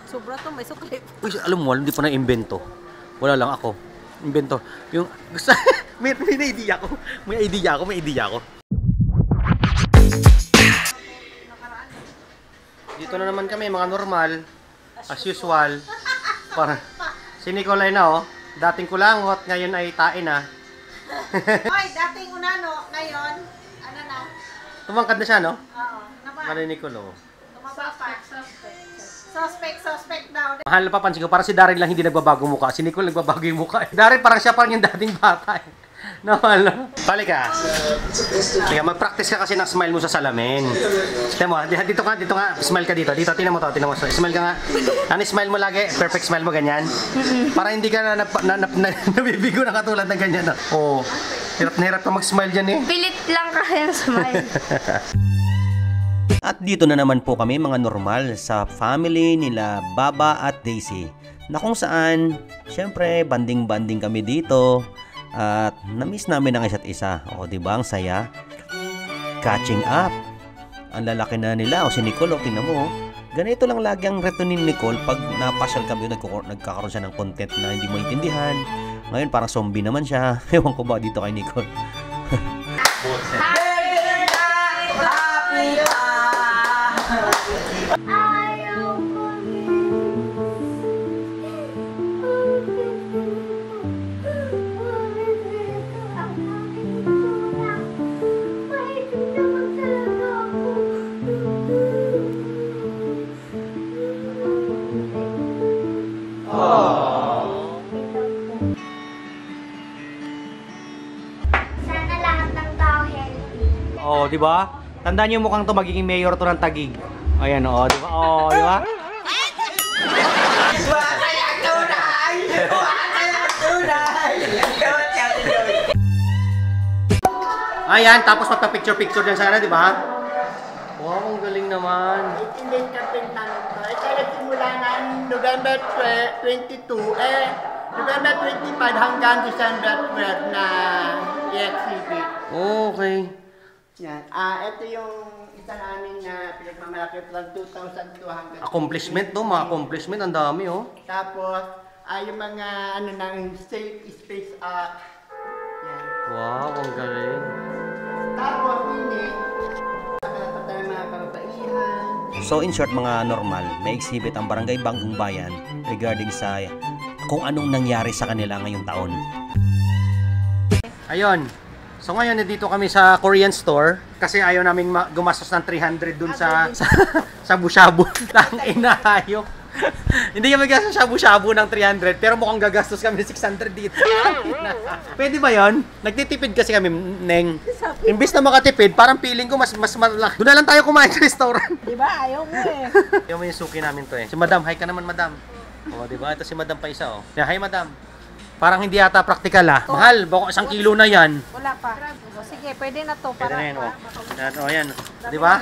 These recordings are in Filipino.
Sobra to, may sukli. Uy, alam mo, hindi pa na-invento. Wala lang ako. Invento. Yung, may idea ko. May idea ko. Dito na naman kami, mga normal. As usual. Para, si Nicolay na, oh. Dating kulangot, ngayon ay tain na. Hoy, dating unano, ngayon, ano na? Tumangkad na siya, no? Oo, naman. Marinig ko, no? Tumaba pa. Suspect daw. Mahal na papansin ko, para si Daryl lang hindi nagbabago mukha. Si Nicole nagbabago yung mukha. Daryl parang siya parang yung dating bata. Nawala. Balik ka. Sige, mag-practice ka kasi ng smile mo sa salamin. Tignan mo, dito ka. Smile ka dito. Dito, tingnan mo to. Tingnan mo. Smile ka nga. Ano smile mo lagi? Perfect smile mo, ganyan. Para hindi ka nabibigo na katulad ng ganyan. Oo. Hirap na hirap ka mag-smile dyan eh. Pilit lang kaya smile. At dito na naman po kami mga normal sa family nila Baba at Daisy. Na kung saan, syempre, banding-banding kami dito. At na-miss namin ang isa't isa. O, diba? Ang saya. Catching up. Ang lalaki na nila. O, si Nicole, o, tingnan mo. Ganito lang lagi ang reto ni Nicole pag napasyal kami, nagkakaroon siya ng content na hindi mo intindihan. Ngayon, parang zombie naman siya. Ewan ko ba dito kay Nicole. Sana lahat ng tao healthy. Oh, di ba? Tandaan niyo mukhang to magiging mayor to ng Taguig. Ayan, oh, di ba? Oh, di ba? Ayan, tapos magpa-picture-picture din sana, di ba? Wow, ang galing naman. Itindihin ka pintanong to. Ito nagsimula ng November 22, November 25 hanggang December 12 na i-exhibit. Okay. Yan. Ito yung isa namin na pinagmamalaki from 2002 hanggang... Accomplishment, no? Mga accomplishment, ang dami, oh. Tapos, yung mga ano ng Safe Space Act. Yan. Wow, ang galing. Tapos, hindi. Nakalapat tayo mga kababaihan. So in short mga normal, may exhibit ang Barangay Bagong Bayan regarding sa kung anong nangyari sa kanila ngayong taon. Ayun. So ngayon nandito kami sa Korean store kasi ayaw naming gumastos ng 300 dun sa shabu-shabu ng inahayok. Hindi kami gagastos sa shabu-shabu ng 300 pero mukhang gagastos kami ng 600 dito. Pwede ba yon? Nagtitipid kasi kami, Neng. Imbis na makatipid, parang feeling ko mas malaki. Doon na lang tayo kumain sa restaurant. Di ba? Ayaw mo eh. Ayaw mo yung suki namin to eh. Si Madam, hi ka naman Madam. O, di ba? Ito si Madam pa isa oh. Yeah, hi Madam. Parang hindi yata practical ah. Mahal, baka 1 kilo na yan. Wala pa. O, sige, pwede na to. Para, Yan, oh. Yan, oh, yan. Di ba?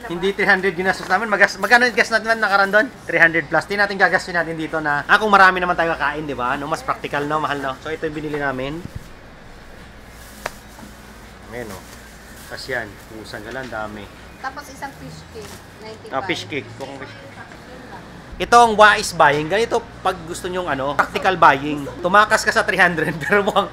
Hindi 300 ginastos namin. Magkano yung gas natin nakaran doon? 300 plus. Di natin gagastin natin dito na, kung marami naman tayo kakain, di ba? No, mas practical, no? Mahal, no? So, ito yung binili namin. Ayan, oh. Tapos yan. Pusan ka lang, dami. Tapos isang fish cake. 95. Fish cake. Itong wise buying, ganito pag gusto nyong ano, practical buying. Tumakas ka sa 300 pero mukhang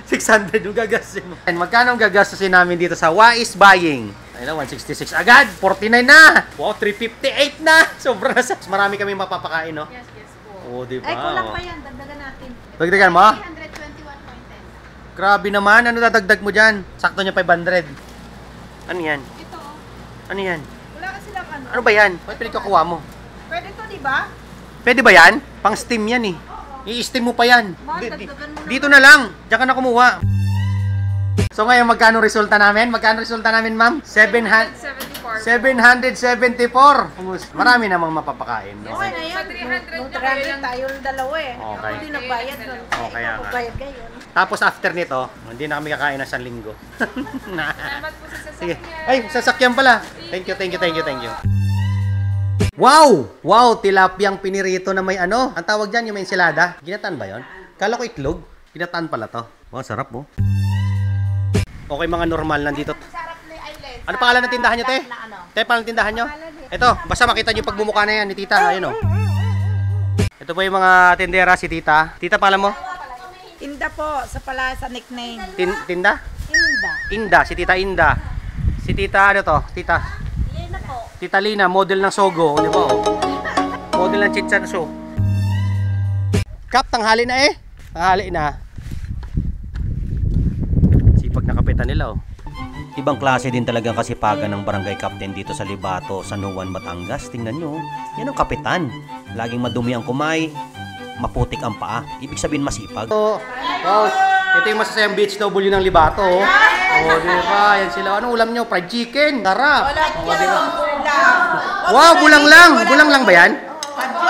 600 yung gagastin mo. And magkano ang gagastusin namin dito sa wise buying? Ayun na, 166 agad, 49 na. Wow, 358 na. Sobra na sa. Marami kami mapapakain, no? Yes, yes po. Oo, di ba? Ay, kulang pa yan. Dagdagan natin. Dagdagan mo? 321.10. Grabe naman, ano dadagdag mo dyan? Sakto niya 500. Ano yan? Ito. Ano yan? Wala kasi lang ano. Ano ba yan? Ba't pinagkakuha mo? Pwede to, di ba? Pwede ba yan? Pang steam yan eh. I-steam mo pa yan. Dagdagan mo Dito na lang. Diyan ka na kumuha. So ngayon, magkano resulta namin? Magkano resulta namin, ma'am? 774. Marami namang mapapakain. No? Okay na yan. 300 tayo dalawa eh. Okay. Hindi nagbayad nun. Okay, Ikaw nga. magbayad kayo. Tapos after nito, hindi na kami kakain ng 1 linggo. Salamat po sa sasakyan. Sige. Ay, sasakyan pala. Thank you. Wow! Wow, tilapiyang pinirito na may ano. Ang tawag dyan, yung may ensilada. Ginataan ba yon? Kala ko itlog. Ginataan pala to. Wow, sarap mo. Okay, mga normal, nandito. Sarap na island. Ano pangalan ng tindahan nyo, te? Na ano? Te, pangalan ng tindahan nyo? Ito, basta makita nyo pagbumuka na yan ni tita. Ayun, oh. Ito po yung mga tindera, si Tita. Tita, pala mo? Inda po, sa nickname. Tinda? Inda. Inda, si Tita Inda. Si Tita, ano to? Tita? Lina po. Tita Lina, model ng Sogo. Di ba? Model ng Chitsan Show. Kap, tanghali na eh. Tanghali na. Sipag na kapitan nila oh. Ibang klase din talagang kasipagan ng barangay captain dito sa Libato, San Juan, Batangas. Tingnan nyo, yan ang kapitan. Laging madumi ang kumay, maputik ang paa. Ibig sabihin masipag. Wow, ito yung masasayang beach W ng Libato. Oh, di ba? Yan sila. Anong ulam nyo? Fried chicken. Sarap. Oh, di ba? Wow, bulang lang. Bulang lang ba yan?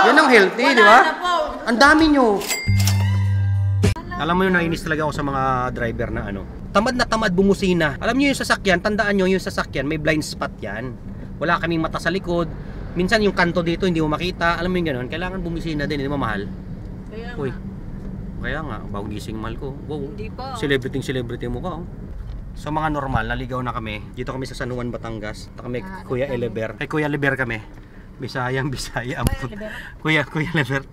Yan ang healthy, di ba? Ang dami nyo. Alam mo yun, nainis talaga ako sa mga driver na ano. Tamad na tamad bumusina. Alam niyo yung sasakyan, tandaan niyo yung sasakyan, may blind spot yan. Wala kaming mata sa likod. Minsan yung kanto dito hindi mo makita. Alam mo yung gano'n, kailangan bumusina din, hindi mo mahal. Uy. Kaya nga, bagong gising mahal ko. Wow. Hindi pa. Celebrity mo ka. Oh. So mga normal, naligaw na kami. Dito kami sa San Juan, Batangas. Dito kami Kuya Eleber. Kay Kuya Eleber kami. Bisaya. Kuya Eleber.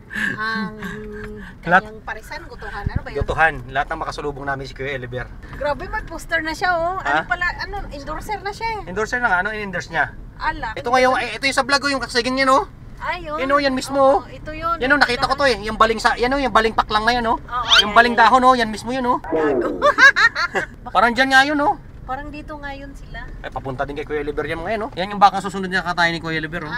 Kanyang parisan, gutuhan. Ano ba yun? Gutuhan. Lahat ng makasalubong namin si Kuya Eleber. Grabe, may poster na siya oh. Ano pala, endorser na siya eh. Endorser na nga, ano in-endorse niya? Ala. Ito ngayon, ito yung sa vlog ko, yung kasagin niya no? Ayun. Yan o, yan mismo. Ito yun. Yan o, nakita ko to eh. Yung baling yan o, yung baling paklang na yan o. Yung baling dahon o, yan mismo yun o. Parang dyan nga yun o. Parang dito ngayon sila. Ay, papunta din kay Kuya Liber yan ngayon o. Yan yung baka susunod niya katayin ni Kuya Liber o.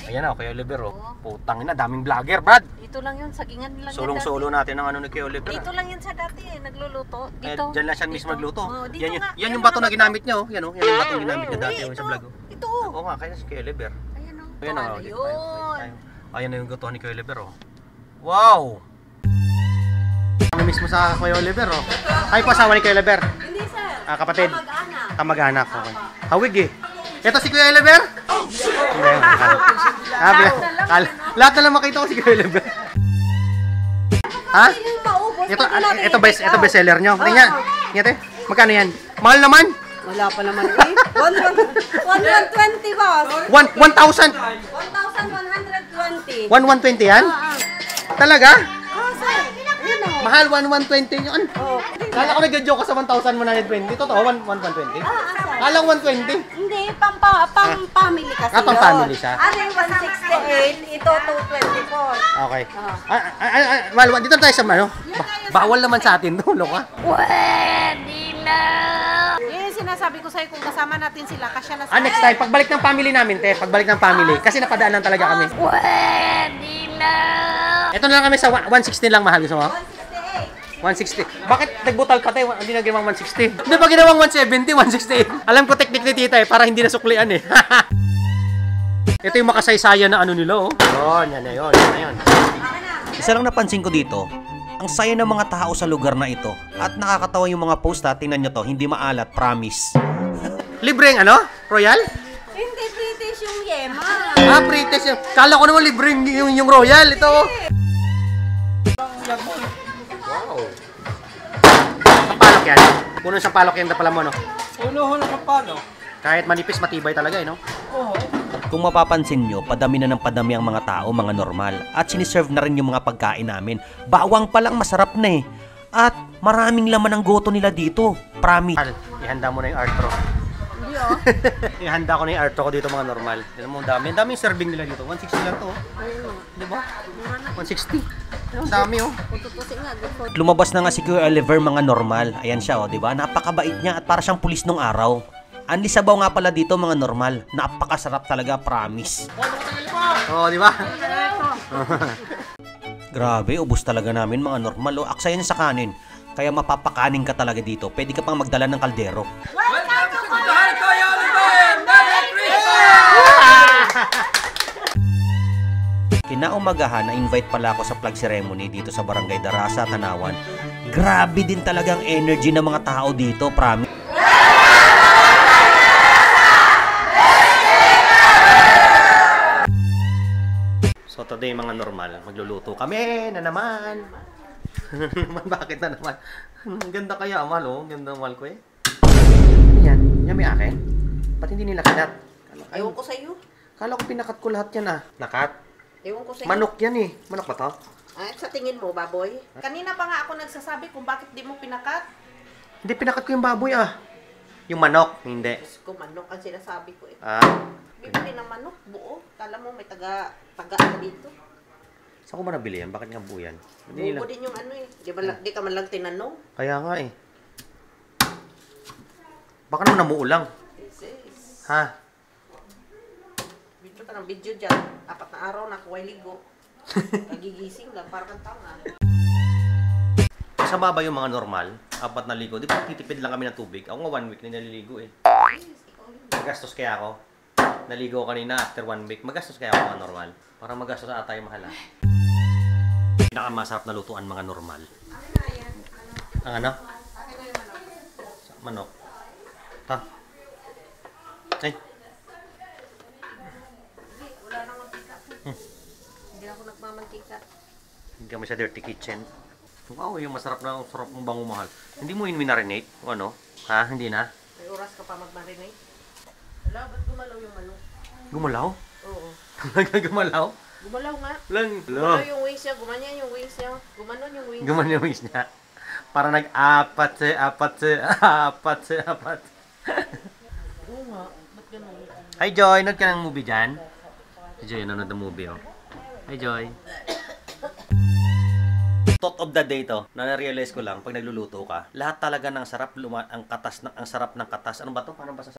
Ayan o, Kuya Liber o. Putang ina, daming vlogger, Brad. Dito lang yun, sagingan lang Sulong-sulo natin ang ano ni Kuya Liber. Dito lang yun sa dati eh, nagluluto. Dito. Dyan lang siya mismo nagluto. Dito nga. Yan yung bato na ginamit niya o. Yan o, yan yung bato na ginamit niya dati sa vlog o. Ito. Oo nga, kaya si Kuya Liber. Ayan o. Ayan o. Ayun. Ayan na yung gutuhan ni Kuya Oliver oh. Wow! Kami mismo sa Kuya Oliver oh. Ay po asawa ni Kuya Oliver. Hindi sir. Kapatid. Kamag-anak. Kamag-anak. Okay. Hawig eh. Ito si Kuya Oliver? Lahat na lang makita ko si Kuya Oliver. Ha? Ito best seller nyo. Tingnan. Tingnan magkano yan? Mahal naman. Wala pa naman eh. 120 boss. 1,000. 1,120. 1,120 yan? Talaga? Oh, sir. Ayun o. Mahal 1,120 yun. Kala ko nag-joke ka sa 1,120. Totoo, 1,120? Kala ko 120. Hindi, pang-family kasi yun. Pang-family siya? Ano yung 168, ito 224. Okay. Mal, dito tayo sa ano? Bawal naman sa atin doon, ka? Yun yung sinasabi ko sa'yo kung kasama natin sila, kasya na Next time, pagbalik ng family namin, te. Pagbalik ng family. Kasi napadaanan talaga kami. Ito na lang kami sa 160 lang, mahal. Gusto mo? 160. Bakit nagbutal ka tayo? Hindi na ginawang 160. Hindi ba ginawang 170, 168? Alam ko technique ni tita eh, para hindi nasuklian eh. Ito yung makasaysayan na ano nila oh. Yan na yun. Isa lang napansin ko dito, ang saya ng mga tao sa lugar na ito. At nakakatawa yung mga post ha, tingnan nyo to, hindi maalat, promise. Libreng ano? Royal? Hindi, British yung Yema. British yung... Kala ko naman libreng yung Royal, ito. Wow. Sampalok yan. Puno sampalok yan na pala mo, no? Puno na sampalok. Kahit manipis, matibay talaga, eh, no? Oo. Kung mapapansin nyo, padami na ng padami ang mga tao, mga normal. At siniserve na rin yung mga pagkain namin. Bawang pa lang masarap na eh. At maraming laman ang goto nila dito. Promise. Ihanda mo na yung Artro. Hindi oh. Ihanda ko na yung Artro ko dito mga normal. Tignan mo, dami. Ang daming serving nila dito. 160 lang to. Di ba? 160. Ang dami oh. Lumabas na nga si Kuya Oliver mga normal. Ayan siya oh, di ba? Napakabait niya at para siyang pulis nung araw. Ang lisabaw nga pala dito mga normal. Napakasarap talaga, promise. Oh, di ba? Grabe, ubos talaga namin mga normal. Oh, aksayan sa kanin. Kaya mapapakanin ka talaga dito. Pwede ka pang magdala ng kaldero. Kinaumagahan na-invite pala ako sa flag ceremony dito sa Barangay Darasa, Tanawan. Grabe din talagang energy ng mga tao dito, promise. So today mga normal, magluluto kami na naman. Bakit na naman? Ang ganda kaya amal oh, ganda amal ko eh. Yan, yan may akin. Ba't hindi nila kinat? Ayaw ko sa'yo. Kala ko pinakat ko lahat yan ah. Nakat? Ewan ko sa'yo. Manok yan eh. Manok ba to? Ay, sa tingin mo, baboy? Kanina pa nga ako nagsasabi kung bakit di mo pinakat. Hindi, pinakat ko yung baboy ah. Yung manok, hindi. Diyos ko, manok ang sinasabi ko eh. Ah, Bibili ng manok, buo. Kala mo may taga na dito. saan ko ba nabili yan? Bakit nga buo yan? Hindi Buo nila. din yung ano eh. Di ka man lang tinanong. Kaya nga eh. Baka naman namuulang. Sis. Ha? Video ka ng video dyan. 4 na araw na kuway ligo. Nagigising lang, parang kang tanga. Kasama ba yung mga normal? 4 na ligo. Di ba titipid lang kami ng tubig? Ako nga 1 week na naliligo eh. Magastos kaya ako. Naligo kanina after 1 week. Magastos kaya ako mga normal. Para magastos ata yung mahal. Pinakamasarap na lutuan mga normal. Ang ano? Manok. Ha? Ay. Wala nang mantika. Hindi ako nagmamantika. Hindi kami sa dirty kitchen. Wow, yung masarap mong bango mahal. Hindi mo yun minarinate? O ano? Ha? Hindi na? May oras ka pa mag-marinate. Wala, ba't gumalaw yung manok? Gumalaw? Oo. Gumalaw? Gumalaw nga. Lang. Gumalaw yung wings niya, gumanyan yung wings niya. Gumanon yung wings. Gumanon yung wings niya. Para nag-apat. Oo nga, ba't ganun? Hi Joy, nanood ka ng movie dyan? Si Joy, nanood ng movie oh. Hi Joy. Thought of the day to, na-realize ko lang pag nagluluto ka, lahat talaga ng sarap, ang sarap ng katas. Ano ba to? Paano ba sa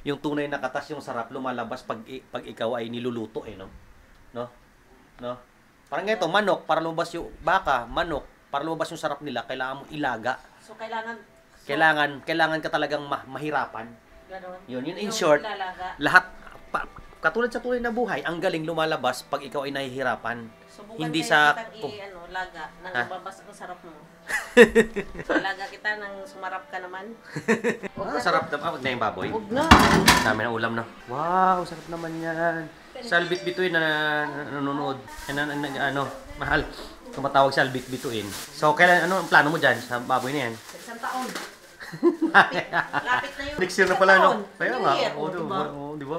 yung tunay na katas, yung sarap lumalabas pag ikaw ay niluluto eh, no? No? Parang ganito, manok, para lumabas yung baka, manok, para lumabas yung sarap nila, kailangan mo ilaga. So, kailangan Kailangan ka talagang mahirapan. gano'n. Yun in Yung short, ilalaga. lahat, katulad sa tunay na buhay, ang galing lumalabas pag ikaw ay nahihirapan. Subukan Hindi kayo sa... kitang laga, nang Ha? mababas ang sarap mo. Laga kita nang sumarap ka naman. sarap na. Wag na yung baboy. Huwag na. Dami ng ulam na. Wow, sarap naman yan. Salbit bituin na nanonood. Mahal. Tumatawag sa albit bituin. So, kailan, ano ang plano mo dyan sa baboy na yan? Isang taon. Lapit na yun. Next year na Isang pala, no? taon. Kaya New nga. year, Oo, diba? di ba?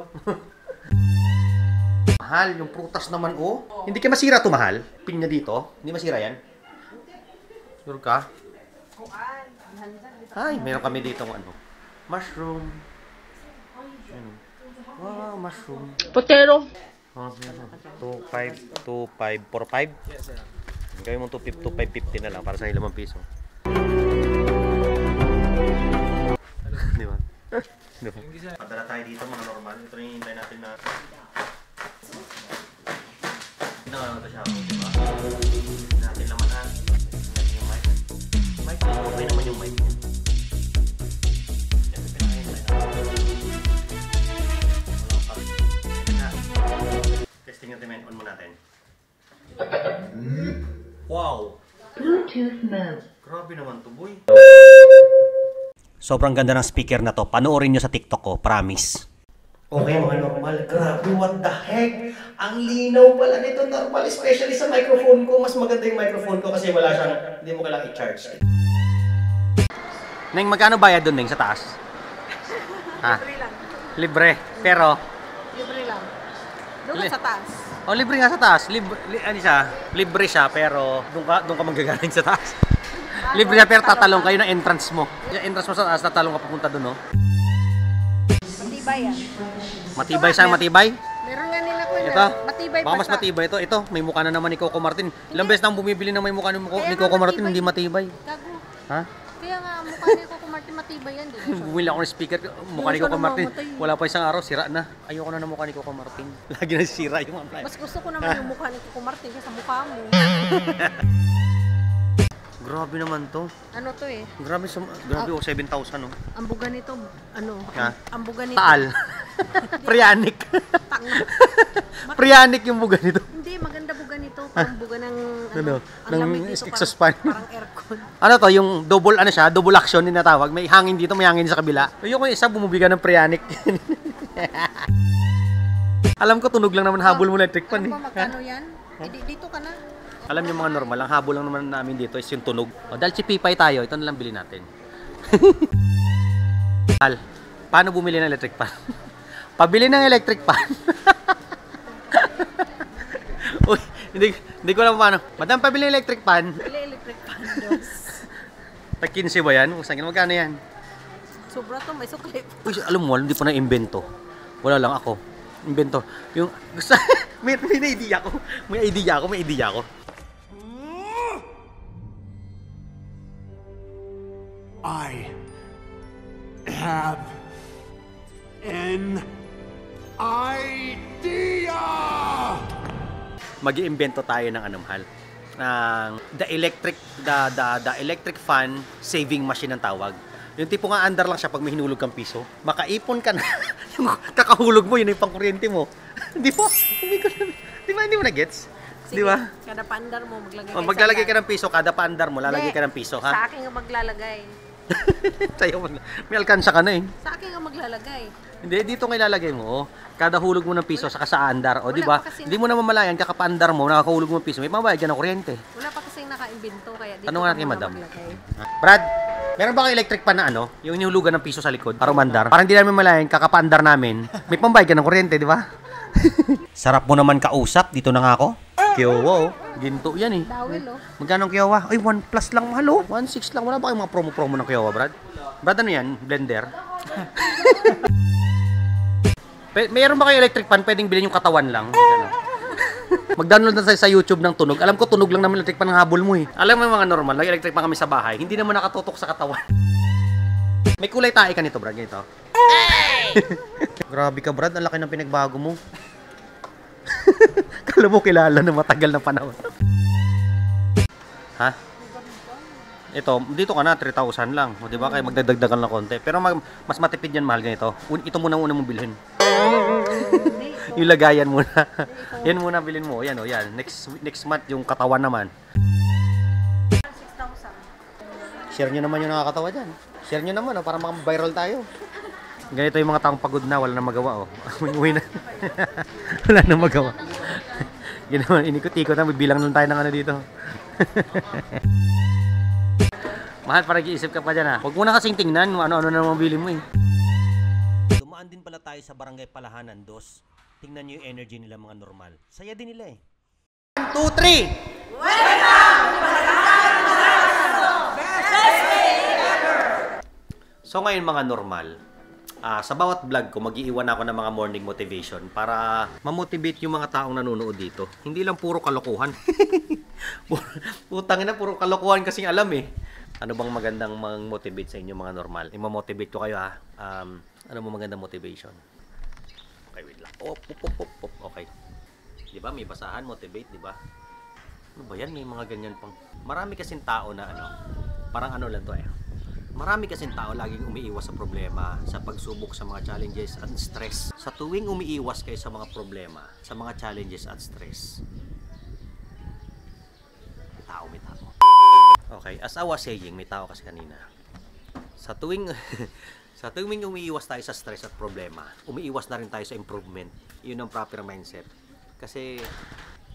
Mahal, yung prutas naman, oh. Hindi kayo masira to, mahal? Pinya dito. Hindi masira yan? Sure ka? Ay, meron kami dito ng ano. Mushroom. Ano? Wow, mushroom. Potero. Oh, 2.5, 4.5? Yes, sir. Gawin mo 2.550 na lang para sa 5 piso. Di ba? Di ba? Padala tayo dito mga normal. Ito na yung hintay natin na... Ginawa naman ito siya. Di ba? Natin laman ha. Natin yung mic. Mic, okay naman yung mic niya. Ito pinakahintay natin. Testing natin, on mo natin. Wow! Bluetooth mode. Grabe naman to, boy. Sobrang ganda ng speaker na to. Panoorin nyo sa TikTok ko, promise. Okay mga normal, grabe, what the heck? Ang linaw pala nito normal, especially sa microphone ko. Mas maganda yung microphone ko kasi wala siyang, hindi mo kailangan i-charge. Neng, magkano bayad doon, Neng, sa taas? Ha? Libre lang. Libre, pero... Libre lang. Doon sa taas. Oh, libre nga sa taas. Libre siya, pero doon ka manggagaling sa taas. Libre siya, pero tatalong kayo ng entrance mo. Yung entrance mo sa taas, tatalong ka papunta doon, no? Matibay yan. Matibay siya, matibay. Meron nga nila ko Ito, matibay baka mas matibay ito. Ito, may mukha na naman ni Coco Martin. Ilang beses nang bumibili na may mukha ni Coco Martin, hindi matibay. Gago. Ha? Kaya nga, mukha ni Coco Martin matibay yan. Bumili ako ng speaker, mukha ni Coco Martin. Wala pa isang araw, sira na. Ayoko na ng mukha ni Coco Martin. Lagi na sira yung amplifier. Mas gusto ko naman yung mukha ni Coco Martin kaysa mukha mo. Grabe naman to. Ano to eh? Grabe, 7,000 no. Ang buga nito, ano? Ha? Ang buga nito. Taal. Prianic. Prianic yung buga nito. Hindi, maganda buga nito. Parang buga ng, Ano? ang Ng lamig dito, exhaust fan. parang aircon. Ano to, yung double ano siya, double action din natawag. May hangin dito, may hangin sa kabila. Ayoko yung isa bumubiga ng Prianic. Alam ko tunog lang naman habol mo electric fan Ano eh. ba, magkano yan? Dito ka na. Alam niyo mga normal, ang habol lang naman namin dito is yung tunog. O dahil chipipay tayo, ito na lang bilhin natin. Al, paano bumili ng electric fan? Pabili ng electric fan. Hindi ko alam paano. Madam, pabili electric fan. Bili electric fan dos. Tag 15 ba yan? Usangin, magkano yan? Sobra to, may sukli. Uy, alam mo, hindi pa na-invento. Wala lang ako. Invento. Yung, gusto, may idea ko. May idea ko. I have an idea! Mag-iimbento tayo ng mahal. The electric fan saving machine ang tawag. Yung tipo nga andar lang siya pag may hinulog kang piso. Makaipon ka na. Yung kakahulog mo, yun yung pangkuryente mo. Di ba? Hindi mo na-gets? Di ba? Kada paandar mo, maglalagay Oh, maglalagay ka ng piso, kada paandar mo, lalagay ka ng piso, ha? Sa akin nga maglalagay. Sa'yo, may alkansya ka na eh. Sa akin nga maglalagay. Hindi, dito nga ilalagay mo. Kada hulog mo ng piso, saka sa andar. O, di ba? Wala pa kasi Hindi mo na mamalayan, kakapaandar mo, nakakahulog mo ng piso, may mabayad ka ng kuryente. Wala pa kasing naka-invento, kaya dito Tanong natin, ka madam. maglagay. Brad, meron ba kayo electric pan na yung inihulugan ng piso sa likod para umandar? Parang di namin malayan, kakapaandar namin. May pambayad ka ng kuryente, di ba? Sarap mo naman kausap, dito na nga ako. Kiowa, oh. Ginto yan eh. Dawil, oh. Magkano ang Kiowa? Ay, 1 plus lang mahal, oh. 1.6 lang. Wala ba kayong mga promo-promo ng Kiowa, Brad? Brad, ano yan? Blender? Mayroon ba kayo electric pan? Pwedeng bilhin yung katawan lang. Mag-download na sa YouTube ng tunog. Alam ko, tunog lang naman electric pan ng habol mo eh. Alam mo yung mga normal, nag-electric pan kami sa bahay. Hindi naman nakatutok sa katawan. May kulay tae ka nito, Brad. Ganito. Grabe ka, Brad. Ang laki ng pinagbago mo. Kala mo kilala na matagal na panahon. Ha? Ito, dito ka na, 3,000 lang. O, diba? Kaya magdadagdagan ng konti. Pero mas matipid yan, mahal ganito. Ito muna mong bilhin. Yung lagayan muna. Yan muna bilhin mo. Yan, o, yan. Next month, yung katawan naman. 6,000. Share nyo naman yung nakakatawa dyan. Share nyo naman, o, para maka-viral tayo. Ganito yung mga taong pagod na, wala na magawa, oh. Uwi na. Wala na magawa. Ginawa, inikot-ikot na, bilang lang tayo ng ano dito. Mahal, parang iisip ka pa dyan, ha. Huwag mo na kasing tingnan, ano-ano na mabili mo, eh. Dumaan din pala tayo sa Barangay Palahanan 2. Tingnan nyo yung energy nila mga normal. Saya din nila eh. 1, 2, 3! So ngayon mga normal, sa bawat vlog ko, mag-iiwan ako ng mga morning motivation para ma-motivate yung mga taong nanonood dito. Hindi lang puro kalokohan. Putangin na, puro kalokohan kasing alam eh. Ano bang magandang mag-motivate sa inyo mga normal? I-motivate ko kayo ha. Ano mo magandang motivation? Okay, wait lang. Okay. Diba, may basahan, motivate, diba? Ano ba yan? May mga ganyan pang... Marami kasing tao na parang ano lang to eh. Marami kasing tao laging umiiwas sa problema, sa pagsubok sa mga challenges at stress. Sa tuwing umiiwas kayo sa mga problema, sa mga challenges at stress, may tao. Okay, as I was saying, may tao kasi kanina. Sa tuwing umiiwas tayo sa stress at problema, umiiwas na rin tayo sa improvement. Yun ang proper mindset. Kasi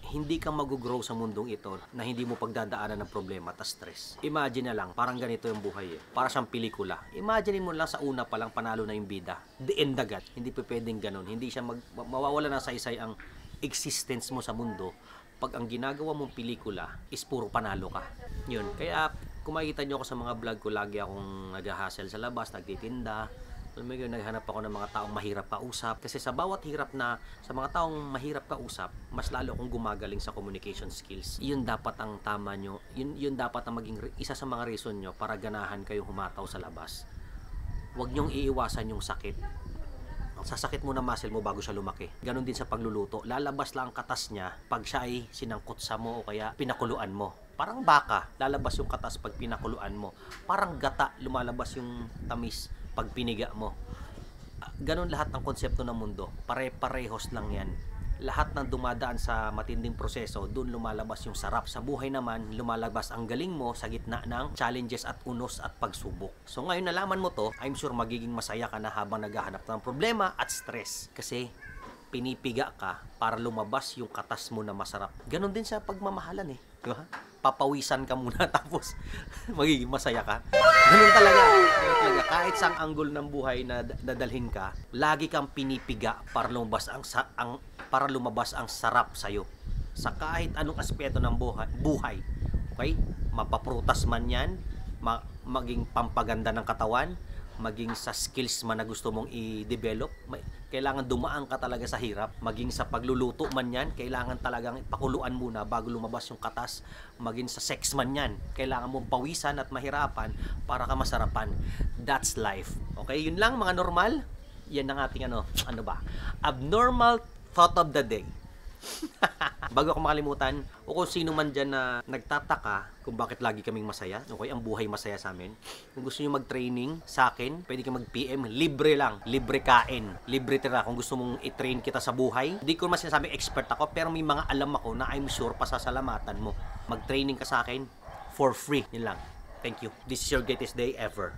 hindi ka mag-grow sa mundong ito na hindi mo pagdadaanan ng problema at stress. Imagine na lang, parang ganito yung buhay eh. Para siyang pelikula. Imagine mo lang sa una pa lang panalo na yung bida. The end agad. Hindi pa pwedeng ganun. Hindi siya mawawala na sa isay ang existence mo sa mundo pag ang ginagawa mong pelikula is puro panalo ka. Yun. Kaya kung makikita nyo ako sa mga vlog ko, lagi akong nag-hustle sa labas, nagtitinda. Alam mo yun, naghanap ako ng mga taong mahirap kausap. Kasi sa bawat sa mga taong mahirap kausap, mas lalo akong gumagaling sa communication skills. Yun dapat ang tama nyo. Yun dapat ang maging isa sa mga reason nyo para ganahan kayo humataw sa labas. Huwag nyong iiwasan yung sakit. Sasakit mo na muscle mo bago siya lumaki. Ganon din sa pagluluto. Lalabas lang ang katas niya pag siya ay sinangkot sa mo o kaya pinakuluan mo. Parang baka, lalabas yung katas pag pinakuluan mo. Parang gata, lumalabas yung tamis pag piniga mo. Ganon lahat ng konsepto ng mundo. Pare-parehos lang yan. Lahat ng dumadaan sa matinding proseso, doon lumalabas yung sarap. Sa buhay naman, lumalabas ang galing mo sa gitna ng challenges at unos at pagsubok. So ngayon nalaman mo to, I'm sure magiging masaya ka na habang naghahanap ng problema at stress. Kasi pinipiga ka para lumabas yung katas mo na masarap. Ganon din sa pagmamahalan eh. Diba? Papawisan ka muna tapos magiging masaya ka. Ganun talaga. Kahit sang anggol ng buhay na dadalhin ka, lagi kang pinipiga para lumabas ang sarap sa'yo. sa kahit anong aspeto ng buhay. Okay? Mapaprutas man yan, maging pampaganda ng katawan, maging sa skills man na gusto mong i-develop, kailangan dumaan ka talaga sa hirap. Maging sa pagluluto man yan, kailangan talagang pakuluan muna bago lumabas yung katas. Maging sa sex man yan, kailangan mong pawisan at mahirapan para ka masarapan. That's life. Okay? Yun lang mga normal. Yan ang ating ano ba? Abnormal thought of the day. Bago ako makalimutan, o kung sino man dyan na nagtataka kung bakit lagi kaming masaya, okay, ang buhay masaya sa amin. Kung gusto nyo mag-training sa akin, pwede ka mag-PM, libre lang, libre kain, libre tira. Kung gusto mong i-train kita sa buhay, hindi ko naman sinasabing expert ako, pero may mga alam ako na I'm sure pasasalamatan mo. Mag-training ka sa akin for free, yun lang. Thank you. This is your greatest day ever.